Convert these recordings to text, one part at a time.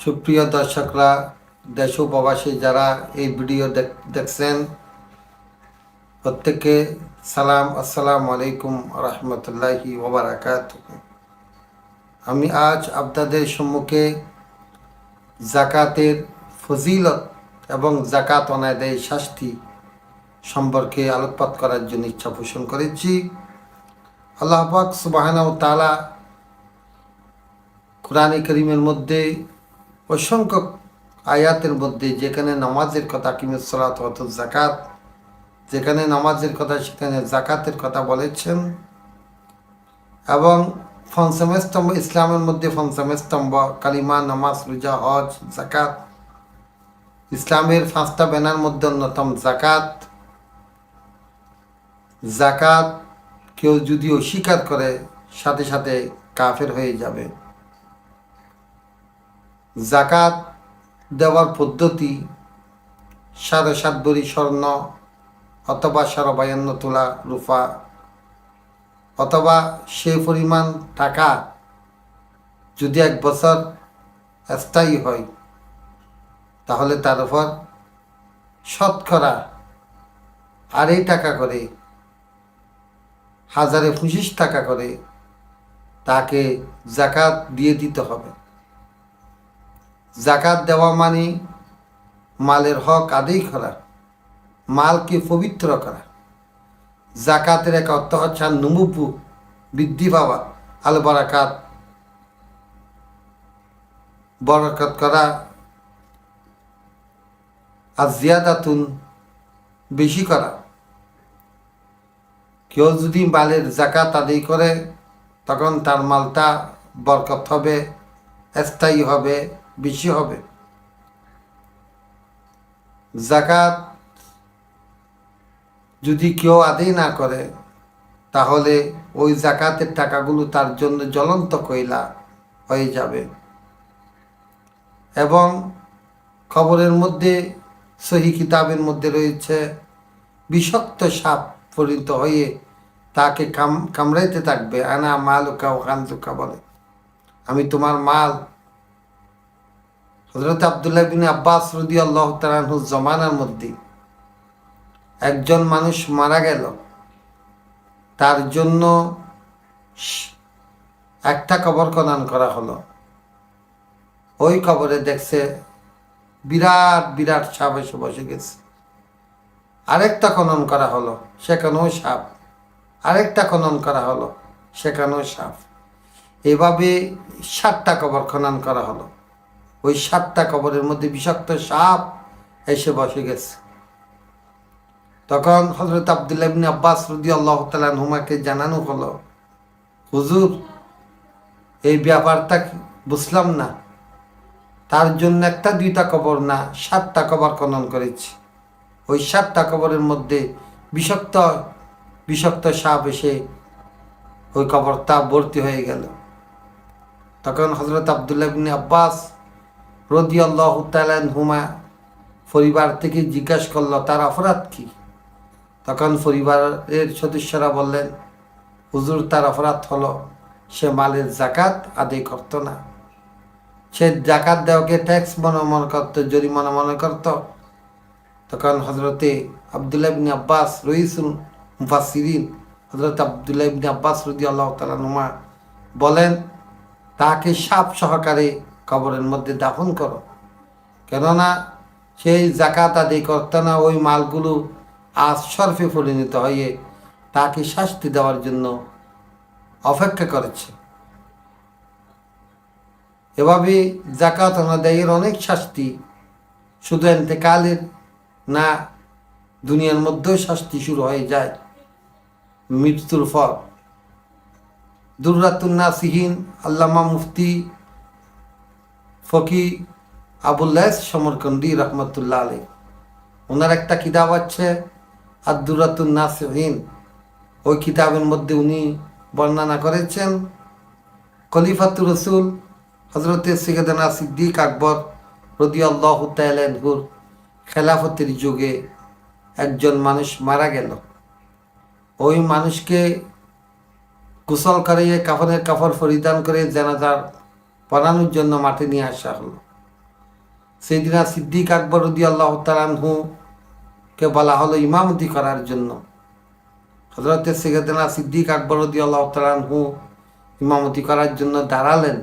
সুপ্রিয় দর্শকরা, দেশ ও প্রবাসী যারা এই ভিডিও দেখছেন, প্রত্যেককে সালাম, আসসালামু আলাইকুম রহমতুল্লাহি ওবারাকাতুহু। আমি আজ আপনাদের সম্মুখে জাকাতের ফজিলত এবং জাকাত অনাদায়ের শাস্তি সম্পর্কে আলোকপাত করার জন্য ইচ্ছা পোষণ করেছি। আল্লাহ পাক সুবহানাহু ওয়া তাআলা কোরআনে কারীমের মধ্যে অসংখ্য আয়াতের মধ্যে যেখানে নামাজের কথা, কিমিস সালাত ওয়া আতুজ যাকাত, যেখানে নামাজের কথা সেখানে জাকাতের কথা বলেছেন। এবং পঞ্চম স্তম্ভ, ইসলামের মধ্যে পঞ্চম স্তম্ভ কালিমা, নামাজ, রোজা, হজ, জাকাত। ইসলামের 5টা ব্যানার মধ্যে অন্যতম জাকাত। জাকাত কেউ যদি অস্বীকার করে সাথে সাথে কাফের হয়ে যাবে। জাকাত দেওয়ার পদ্ধতি 7.5 ভরি স্বর্ণ অথবা 52 তোলা রূপা অথবা সে পরিমাণ টাকা যদি 1 বছর স্থায়ী হয় তাহলে তার উপর শতকরা 2.5 টাকা করে, 1025 টাকা করে তাকে জাকাত দিয়ে দিতে হবে। জাকাত দেওয়া মানে মালের হক আদায় করা, মালকে পবিত্র করা। জাকাতের এক অর্থ হচ্ছে নুমুপু, বৃদ্ধি পাওয়া, আল বারাকাত, বরকত করা, আর জিয়াদাতুন, বেশি করা। কেউ যদি মালের জাকাত আদায় করে তখন তার মালটা বরকত হবে, স্থায়ী হবে, বেশি হবে। জাকাত যদি কেউ আদায় না করে তাহলে ওই জাকাতের টাকাগুলো তার জন্য জ্বলন্ত কয়লা হয়ে যাবে এবং খবরের মধ্যে, সহি কিতাবের মধ্যে রয়েছে, বিষাক্ত সাপ পরিণত হয়ে তাকে কামড়াইতে থাকবে। আনা মালুকা ও খানজুকা বলে, আমি তোমার মাল। হযরত আব্দুল্লাহ বিন আব্বাস রাদিয়াল্লাহু তাআলা আনহুর জমানার মধ্যে একজন মানুষ মারা গেল, তার জন্য একটা কবর খনন করা হলো। ওই কবরে দেখছে বিরাট বিরাট সাপ এসে বসে গেছে। আরেকটা খনন করা হলো, সেখানেও সাপ। আরেকটা খনন করা হলো, সেখানেও সাপ। এভাবে 7টা কবর খনন করা হলো। ওই 7টা কবরের মধ্যে বিষাক্ত সাপ এসে বসে গেছে। তখন হযরত আব্দুল্লাহ ইবনে আব্বাস রাদিয়াল্লাহু তাআলা আনহুমাকে জানানো হলো, হুজুর, এই ব্যাপারটা বুঝলাম না, তার জন্য 1-2টা কবর না 7টা কবর খনন করেছি। ওই 7টা কবরের মধ্যে বিষাক্ত বিষাক্ত সাপ এসে ওই কবরটা ভর্তি হয়ে গেল। তখন হযরত আব্দুল্লাহ ইবনে আব্বাস রাদিয়াল্লাহু তাআলা আনহুমা পরিবার থেকে জিজ্ঞাসা করলো, তার অপরাধ কি? তখন পরিবারের সদস্যরা বললেন, হুজুর, তার অপরাধ হলো সে মালের জাকাত আদায় করতো না। সে জাকাত দেওয়াকে ট্যাক্স মনে করতো, জরিমানা মনে করত। তখন হজরতে আব্দুল্লাহ ইবনে আব্বাস রইসুল মুফাসসিরিন, হজরত আব্দুল্লাহ ইবনে আব্বাস রাদিয়াল্লাহু তাআলা আনহুমা বলেন, তাকে সাপ সহকারে কবরের মধ্যে দাফন করো, কেননা সেই জাকাত আদায় করতো না। ওই মালগুলো আজ শরফে পরিণত হয়ে তাকে শাস্তি দেওয়ার জন্য অপেক্ষা করেছে। এভাবে জাকাত আদায়ের অনেক শাস্তি, শুধু ইন্তেকালের না, দুনিয়ার মধ্যেও শাস্তি শুরু হয়ে যায় মৃত্যুর পর। দুররাতুন নাসিহিন, আল্লামা মুফতি ফকি আবুল্লাহ সমরকন্দি রহমতুল্লাহ আলাইহি, ওনার একটা কিতাব আছে আদ-দুররাতুন নাসিহিন। ওই কিতাবের মধ্যে উনি বর্ণনা করেছেন খলিফাতুর রাসূল হযরতে সাইয়েদনা সিদ্দিক আকবর রাদিয়াল্লাহু তাআলা আনহুর খেলাফতের যুগে একজন মানুষ মারা গেল। ওই মানুষকে গোসল করিয়ে কাফনের কাপড় পরিধান করে জানাজার পড়ানোর জন্য মাঠে নিয়ে আসা হলো। সেদিনা সিদ্দিক আকবর রাদিয়াল্লাহু তাআলা আনহু কে বলা হলো ইমামতি করার জন্য। হযরত সাইয়েদনা সিদ্দিক আকবর রাদিয়াল্লাহু তাআলা আনহু ইমামতি করার জন্য দাঁড়ালেন।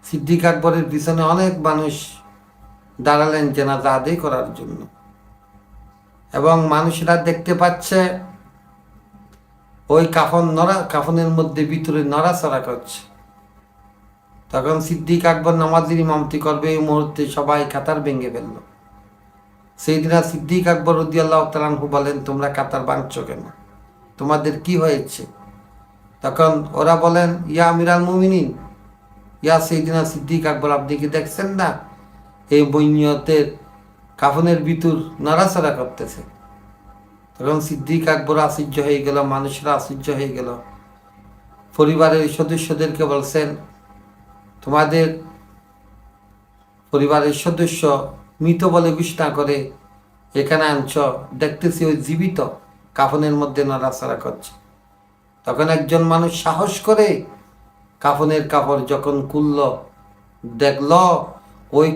সিদ্দিক আকবরের পিছনে অনেক মানুষ দাঁড়ালেন জানাজা আদায় করার জন্য, এবং মানুষরা দেখতে পাচ্ছে ওই কাফনের মধ্যে ভিতরে নড়াচড়া করছে। তখন সিদ্দিক আকবর নামাজের ইমামতি করবে, এই মুহূর্তে সবাই কাতার ভেঙে ফেলল। সেইদিনা সিদ্দিক আকবর রাদিয়াল্লাহু তাআলা আনহু বলেন, তোমরা কাতার ভাঙছো কেন? তোমাদের কি হয়েছে? তখন ওরা বলেন, ইয়া আমিরাল মুমিনিন, ইয়া সেইদিনা সিদ্দিক আকবর, আপনি কি দেখছেন না এই মইয়তের কাফনের ভিতর নড়াচড়া করতেছে? তখন সিদ্দিক আকবর আশ্চর্য হয়ে গেল, মানুষরা আশ্চর্য হয়ে গেল। পরিবারের সদস্যদেরকে বলছেন, তোমাদের পরিবারের সদস্য মৃত বলে ঘোষণা করে এখানে আনছ, দেখতেছি ওই জীবিত কাফনের মধ্যে নড়াচড়া করছে। তখন একজন মানুষ সাহস করে কাফনের কাপড় যখন খুলল, দেখল ওই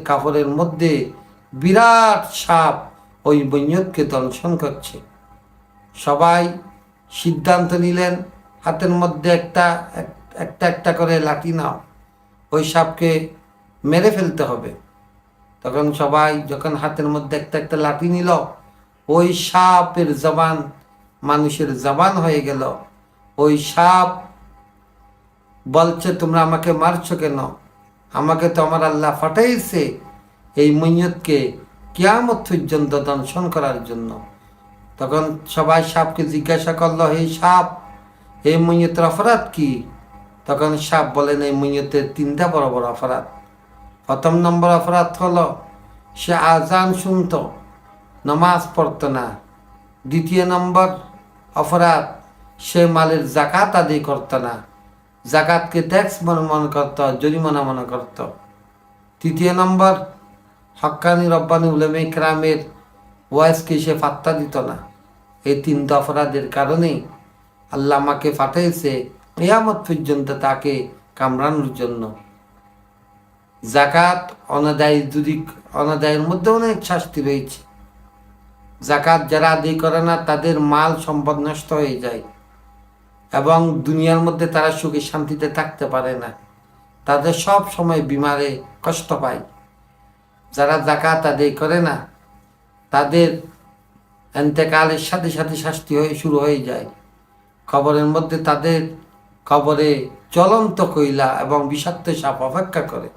কাপড়ের মধ্যে বিরাট সাপ ওই মইয়তকে দংশন করছে। সবাই সিদ্ধান্ত নিলেন, হাতের মধ্যে একটা একটা করে লাঠি নাও, ওই সাপকে মেরে ফেলতে হবে। তখন সবাই যখন হাতের মধ্যে একটা লাঠি নিল, ওই সাপের জবান মানুষের জবান হয়ে গেল। ওই সাপ বলছে, তোমরা আমাকে মারছো কেন? আমাকে তো আমার আল্লাহ ফাটাইছে এই মইয়তকে কিয়ামত পর্যন্ত দংশন করার জন্য। তখন সবাই সাপকে জিজ্ঞাসা করলো, হে সাপ, এই মইয়তের অপরাধ কি? তখন সাপ বলেন, এই মইয়তের 3টা বড় বড় অপরাধ। প্রথম নম্বর অপরাধ হলো সে আজান শুনত, নামাজ পড়তো না। দ্বিতীয় নম্বর অপরাধ, সে মালের জাকাত আদায় করত না, জাকাতকে ট্যাক্স মনে করত, জরিমানা মনে করত। তৃতীয় নম্বর, হক্কানি রব্বানি উলামা ইকরামের ওয়াইজকে সে পাত্তা দিত না। এই 3টা অপরাধের কারণেই আল্লাহ আমাকে পাঠাইছে কিয়ামত পর্যন্ত তাকে কামড়ানোর জন্য। জাকাত অনাদায়ের মধ্যে অনেক শাস্তি রয়েছে। জাকাত যারা আদায় করে না তাদের মাল সম্পদ নষ্ট হয়ে যায়, এবং দুনিয়ার মধ্যে তারা সুখে শান্তিতে থাকতে পারে না, তাদের সব সময় বিমারে কষ্ট পায়। যারা জাকাত আদায় করে না তাদের এন্তেকালের সাথে সাথে শাস্তি শুরু হয়ে যায়। কবরের মধ্যে তাদের কবরে জ্বলন্ত কয়লা এবং বিষাক্ত সাপ অপেক্ষা করে।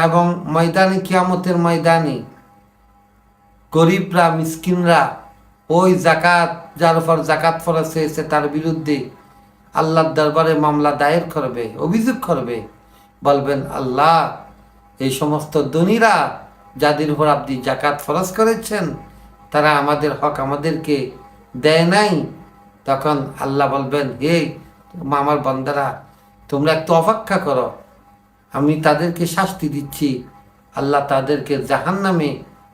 এবং ময়দানে, কিয়ামতের ময়দানে গরিবরা, মিসকিনরা ওই জাকাত, যার উপর জাকাত ফরজ হয়েছে তার বিরুদ্ধে আল্লাহর দরবারে মামলা দায়ের করবে, অভিযোগ করবে, বলবেন, আল্লাহ, এই সমস্ত ধনীরা যাদের উপর আপনি জাকাত ফরজ করেছেন তারা আমাদের হক আমাদেরকে দেয় নাই। তখন আল্লাহ বলবেন, হে আমার বান্দারা, তোমরা একটু অপেক্ষা করো, আমি তাদেরকে শাস্তি দিচ্ছি। আল্লাহ তাদেরকে জাহান্নামে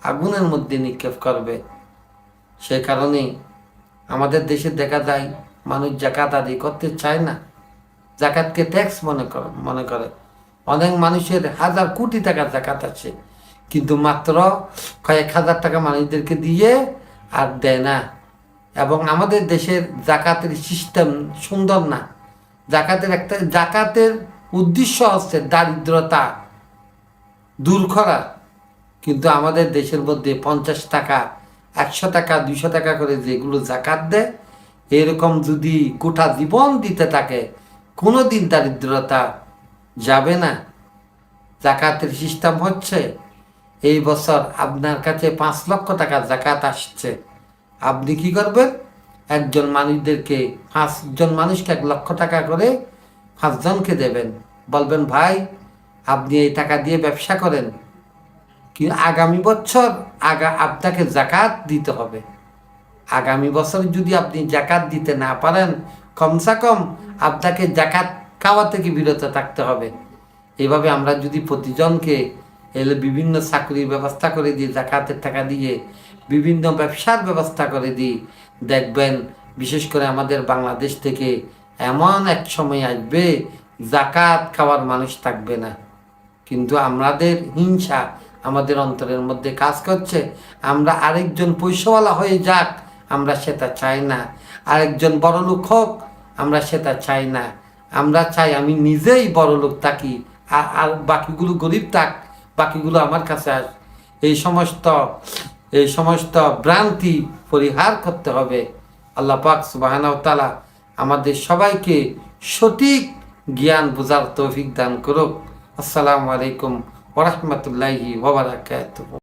আগুনের মধ্যে নিক্ষেপ করবে। সে কারণে আমাদের দেশে দেখা যায় মানুষ জাকাত আদায় করতে চায় না, জাকাতকে ট্যাক্স মনে করে। অনেক মানুষের হাজার কোটি টাকা জাকাত আছে, কিন্তু মাত্র কয়েক হাজার টাকা মানুষদেরকে দিয়ে আর দেয় না। এবং আমাদের দেশের জাকাতের সিস্টেম সুন্দর না। জাকাতের উদ্দেশ্য হচ্ছে দারিদ্রতা দূর করা, কিন্তু আমাদের দেশের মধ্যে 50 টাকা, 100 টাকা, 200 টাকা করে যেগুলো জাকাত দেয়, এরকম যদি গোটা জীবন দিতে থাকে কোনো দিন দারিদ্রতা যাবে না। জাকাতের সিস্টেম হচ্ছে, এই বছর আপনার কাছে 5 লক্ষ টাকা জাকাত আসছে, আপনি কি করবেন? একজন মানুষদেরকে 5 জন মানুষকে 1 লক্ষ টাকা করে 5 জনকে দেবেন। বলবেন, ভাই, আপনি এই টাকা দিয়ে ব্যবসা করেন, কি আগামী বছর আপনাকে জাকাত দিতে হবে। আগামী বছর যদি আপনি জাকাত দিতে না পারেন, কমসে কম আপনাকে জাকাত খাওয়া থেকে বিরত থাকতে হবে। এভাবে আমরা যদি প্রতিজনকে বিভিন্ন চাকরির ব্যবস্থা করে দিই, জাকাতের টাকা দিয়ে বিভিন্ন ব্যবসার ব্যবস্থা করে দিই, দেখবেন বিশেষ করে আমাদের বাংলাদেশ থেকে এমন এক সময় আসবে জাকাত খাওয়ার মানুষ থাকবে না। কিন্তু আমাদের হিংসা আমাদের অন্তরের মধ্যে কাজ করছে। আমরা আরেকজন পয়সাওয়ালা হয়ে যাক, আমরা সেটা চাই না। আরেকজন বড়লোক হোক, আমরা সেটা চাই না। আমরা চাই আমি নিজেই বড়লোক থাকি, আর বাকিগুলো গরিব থাক, বাকিগুলো আমার কাছে আস। এই সমস্ত ভ্রান্তি পরিহার করতে হবে। আল্লাহ পাক সুবহানাহু ওয়া তাআলা আমাদের সবাইকে সঠিক জ্ঞান বোঝার তৌফিক দান করুক। আসসালামু আলাইকুম ওয়া রাহমাতুল্লাহি ওয়া বারাকাতুহু।